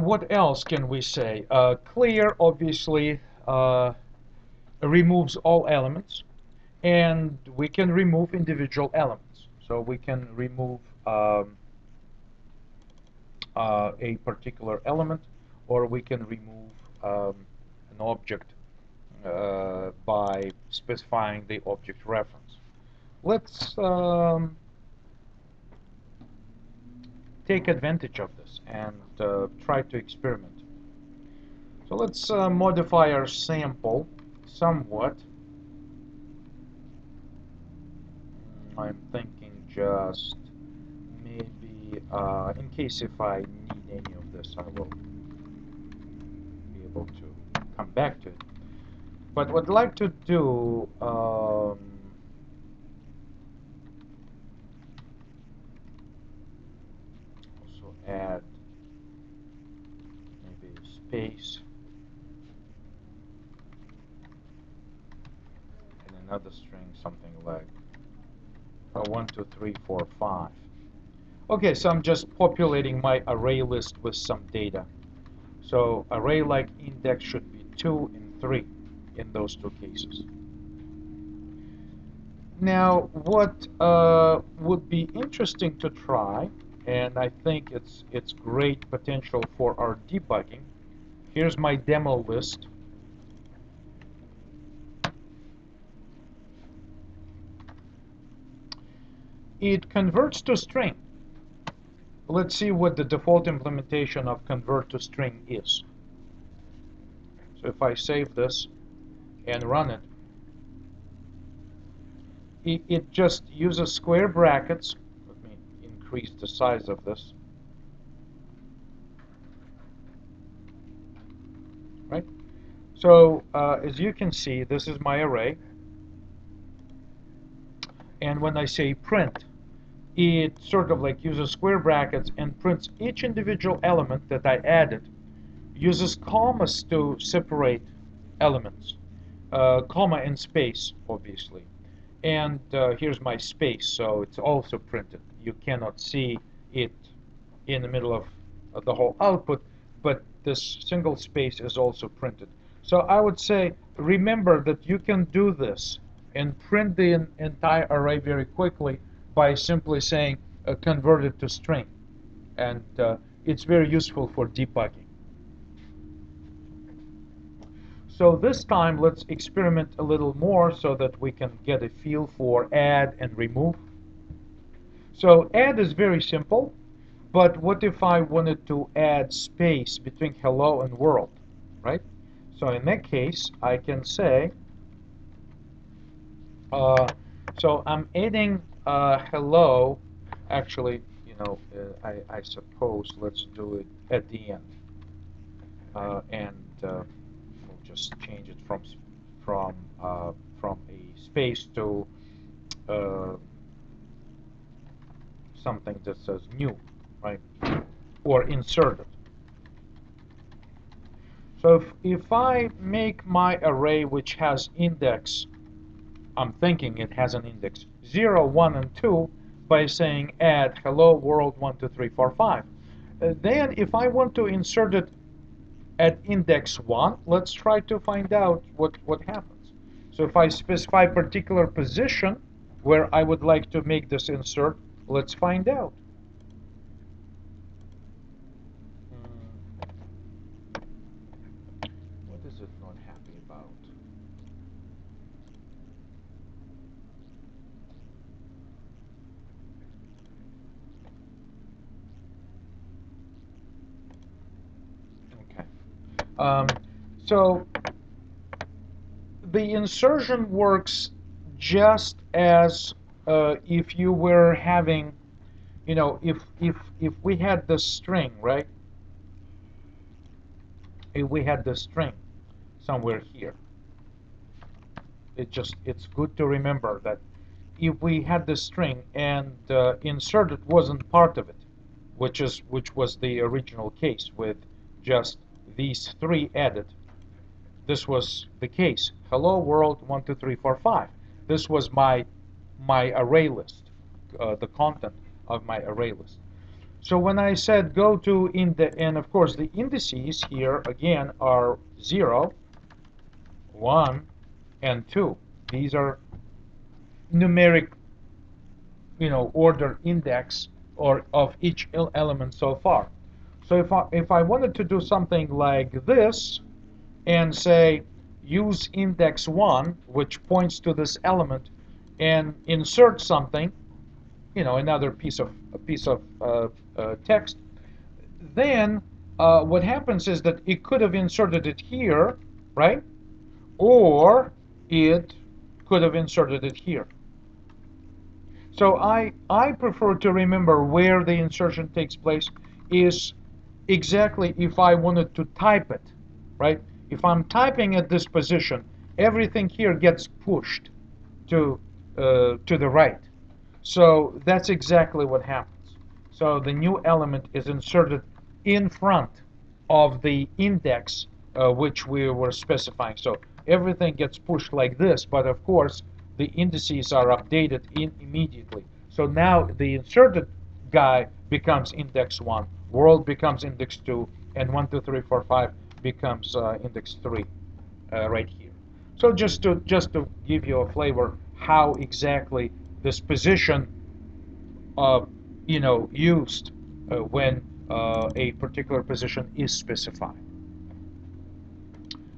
what else can we say? Clear obviously removes all elements, and we can remove individual elements. So we can remove a particular element, or we can remove an object by specifying the object reference. Let's take advantage of this and try to experiment. So let's modify our sample somewhat. I'm thinking just maybe in case if I need any of this, I will be able to come back to it. But what I'd like to do, also add maybe a space and another string, something like 1, 2, 3, 4, 5. Okay, so I'm just populating my array list with some data. So array like index should be 2 and 3 in those two cases. Now, what would be interesting to try, and I think it's great potential for our debugging. Here's my demo list. It converts to string. Let's see what the default implementation of convert to string is. So if I save this and run it, it just uses square brackets. Let me increase the size of this. Right? So as you can see, this is my array. And when I say print, it sort of like uses square brackets and prints each individual element that I added, uses commas to separate elements, comma and space, obviously. And here's my space, so it's also printed. You cannot see it in the middle of the whole output, but this single space is also printed. So I would say, remember that you can do this and print the entire array very quickly by simply saying convert it to string. And it's very useful for debugging. So this time, let's experiment a little more so that we can get a feel for add and remove. So add is very simple, but what if I wanted to add space between hello and world, right? So in that case, I can say, so I'm adding hello. Actually, you know, I suppose let's do it at the end, and we'll just change it from a space to something that says new, right, or inserted. So if I make my array which has index, I'm thinking it has an index 0, 1, and 2 by saying add hello world 1, 2, 3, 4, 5. Then if I want to insert it at index 1, let's try to find out what happens. So if I specify a particular position where I would like to make this insert, let's find out. What is it not happy about? Okay. So the insertion works just as if you were having, you know, if we had this string, right? If we had this string somewhere here, it's good to remember that if we had this string and inserted wasn't part of it, which was the original case with just these 3 added. This was the case. Hello world 1, 2, 3, 4, 5. This was my array list, the content of my array list. So when I said go to and of course the indices here again are 0, 1, and 2. These are numeric, order index or of each element so far. So if I wanted to do something like this and say use index 1, which points to this element, and insert something, another piece of text, then what happens is that it could have inserted it here, right? Or it could have inserted it here. So I prefer to remember where the insertion takes place is exactly if I wanted to type it, right? If I'm typing at this position, everything here gets pushed to the right. So that's exactly what happens. So the new element is inserted in front of the index which we were specifying. So everything gets pushed like this, but of course the indices are updated immediately. So now the inserted guy becomes index 1, world becomes index 2, and 1, 2, 3, 4, 5 becomes index 3 right here. So just to give you a flavor how exactly this position used when a particular position is specified.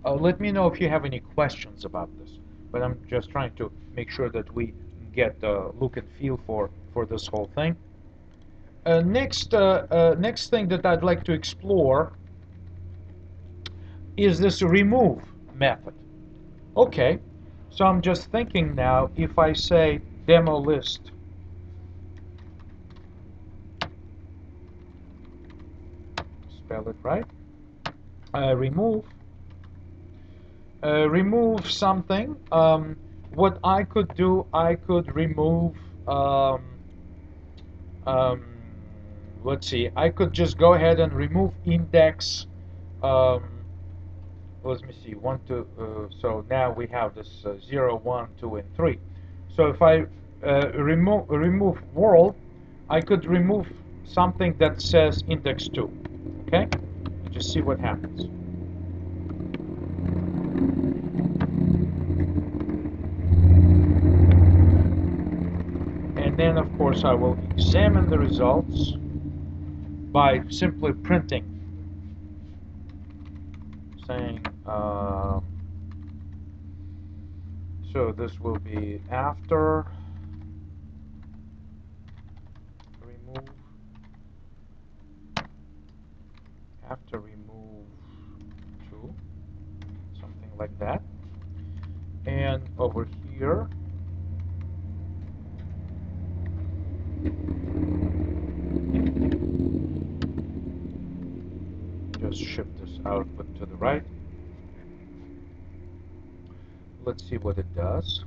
Let me know if you have any questions about this, but I'm just trying to make sure that we get a look and feel for this whole thing. Next thing that I'd like to explore is this remove method. Okay, so I'm just thinking now, if I say demo list spell it right, remove something. What I could do, I could remove, um, let's see, I could just go ahead and remove index, um, let me see, 1, 2, so now we have this 0, 1, 2, and 3. So if I remove world, I could remove something that says index 2, okay? Just see what happens. And then, of course, I will examine the results by simply printing, saying, so this will be after remove, remove 2, something like that. And over here, just shift this output to the right. Let's see what it does.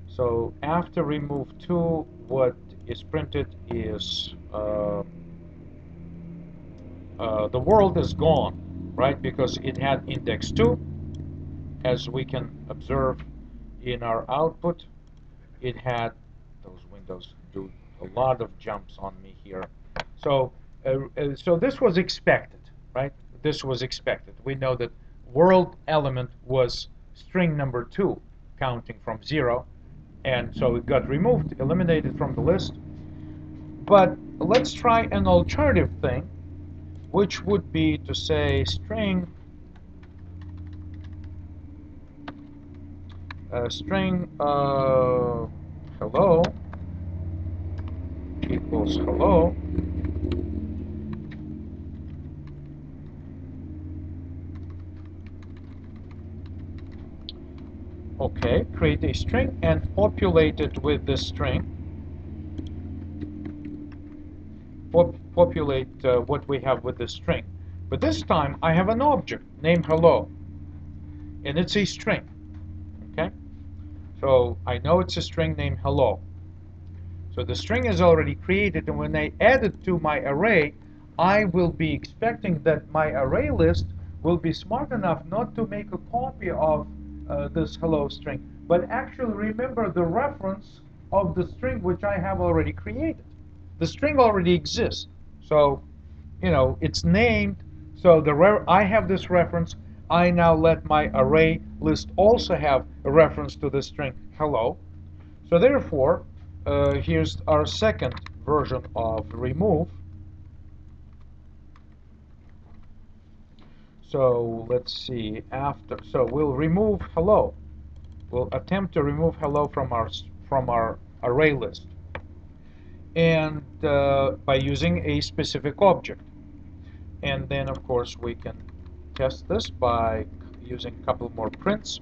So after remove 2, what is printed is the world is gone, right? Because it had index 2. As we can observe in our output, it had, those windows do a lot of jumps on me here. So, so this was expected, right? This was expected. We know that world element was string number 2, counting from 0, and so it got removed, eliminated from the list. But let's try an alternative thing, which would be to say string hello equals hello. Okay, create a string and populate it with this string. Populate what we have with this string. But this time I have an object named hello, and it's a string. Okay, so I know it's a string named hello. So the string is already created, and when I add it to my array, I will be expecting that my array list will be smart enough not to make a copy of this hello string, but actually remember the reference of the string which I have already created. the string already exists. So, it's named. So I have this reference. I now let my array list also have a reference to the string hello. So therefore, here's our second version of remove. So let's see, so we'll remove hello. We'll attempt to remove hello from our array list, and by using a specific object. And then of course we can test this by using a couple more prints.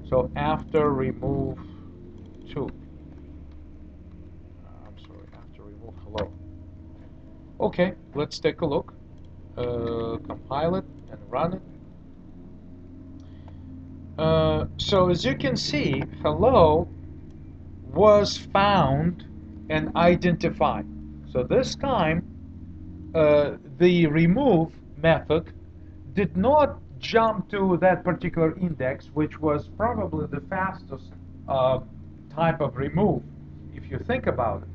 So after remove after remove hello. Okay, let's take a look. Compile it and run it. So as you can see, hello was found and identified. So this time, the remove method did not jump to that particular index, which was probably the fastest type of remove, if you think about it.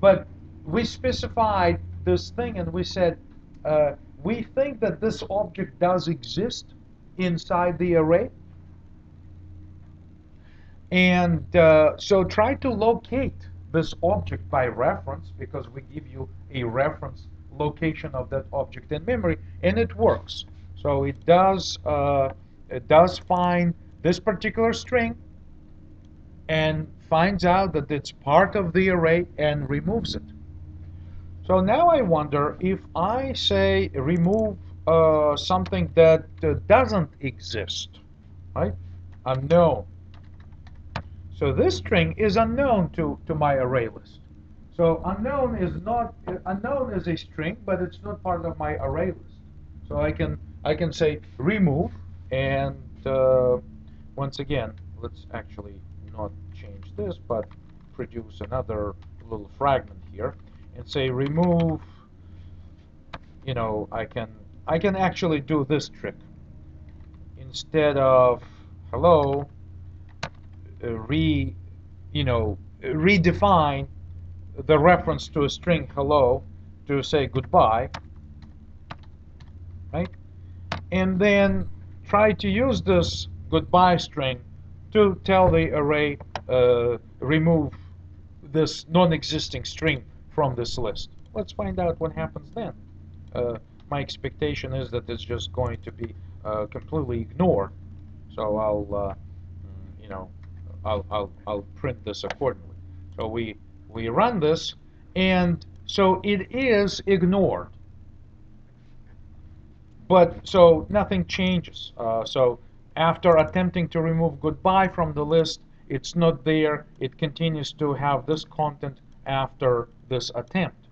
But we specified this thing and we said, we think that this object does exist inside the array. And so try to locate this object by reference, because we give you a reference location of that object in memory, and it works. So it does find this particular string and finds out that it's part of the array and removes it. So now I wonder, if I say remove something that doesn't exist, right? Unknown. So this string is unknown to my array list. So unknown is a string, but it's not part of my array list. So I can say remove, and once again, let's actually not change this, but produce another little fragment here and say remove. I can actually do this trick. Instead of hello, redefine the reference to a string hello to say goodbye, right? And then try to use this goodbye string to tell the array remove this non-existing string from this list. Let's find out what happens then. My expectation is that it's just going to be completely ignored. So I'll print this accordingly. So we run this, and so it is ignored. But so nothing changes. So after attempting to remove goodbye from the list, it's not there. It continues to have this content after this attempt.